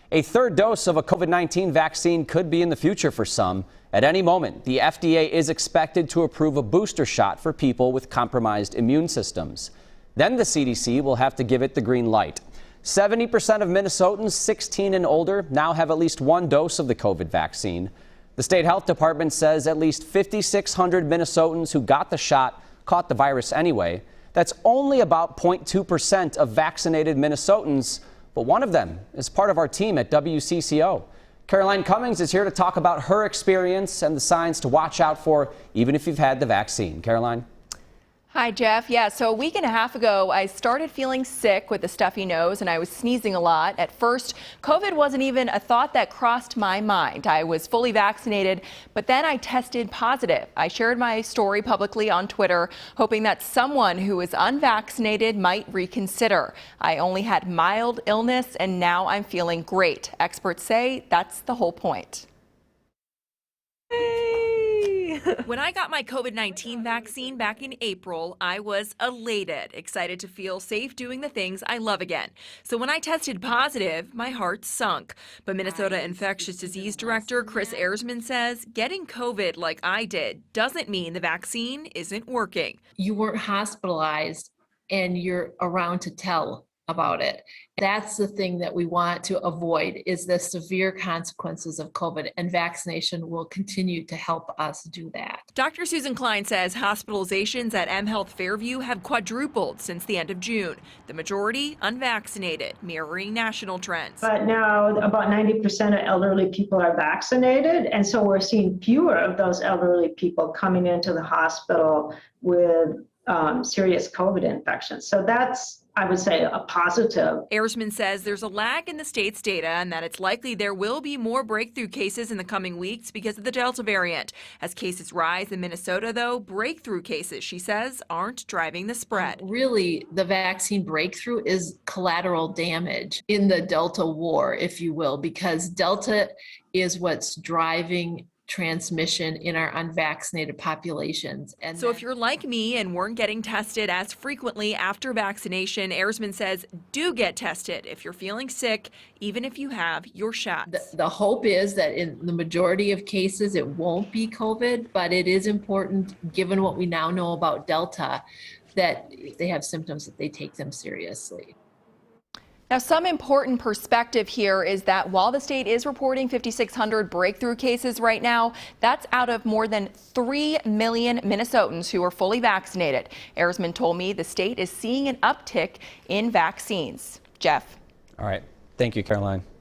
A third dose of a COVID-19 vaccine could be in the future for some. At any moment, the FDA is expected to approve a booster shot for people with compromised immune systems. Then the CDC will have to give it the green light. 70% of Minnesotans 16 and older now have at least one dose of the COVID vaccine. The state health department says at least 5,600 Minnesotans who got the shot caught the virus anyway. That's only about 0.2% of vaccinated Minnesotans, but one of them is part of our team at WCCO. Caroline Cummings is here to talk about her experience and the signs to watch out for, even if you've had the vaccine. Caroline? Hi, Jeff. Yeah, so a week and a half ago, I started feeling sick with a stuffy nose and I was sneezing a lot. At first, COVID wasn't even a thought that crossed my mind. I was fully vaccinated, but then I tested positive. I shared my story publicly on Twitter, hoping that someone who is unvaccinated might reconsider. I only had mild illness and now I'm feeling great. Experts say that's the whole point. When I got my COVID-19 vaccine back in April, I was elated, excited to feel safe doing the things I love again. So when I tested positive, my heart sunk. But Minnesota Infectious Disease Director Chris Erzman says getting COVID like I did doesn't mean the vaccine isn't working. You weren't hospitalized and you're around to tell about it. That's the thing that we want to avoid, is the severe consequences of COVID, and vaccination will continue to help us do that. Dr. Susan Klein says hospitalizations at mHealth Fairview have quadrupled since the end of June. The majority unvaccinated, mirroring national trends. But now about 90% of elderly people are vaccinated, and so we're seeing fewer of those elderly people coming into the hospital with serious COVID infections. So that's, I would say, a positive. Erzman says there's a lag in the state's data and that it's likely there will be more breakthrough cases in the coming weeks because of the Delta variant. As cases rise in Minnesota, though, breakthrough cases, she says, aren't driving the spread. Really, the vaccine breakthrough is collateral damage in the Delta war, if you will, because Delta is what's driving transmission in our unvaccinated populations. And so if you're like me and weren't getting tested as frequently after vaccination, Erzman says do get tested if you're feeling sick, even if you have your shots. The hope is that in the majority of cases it won't be COVID, but it is important, given what we now know about Delta, that if they have symptoms, that they take them seriously. Now, some important perspective here is that while the state is reporting 5,600 breakthrough cases right now, that's out of more than 3 million Minnesotans who are fully vaccinated. Erzman told me the state is seeing an uptick in vaccines. Jeff. All right. Thank you, Caroline.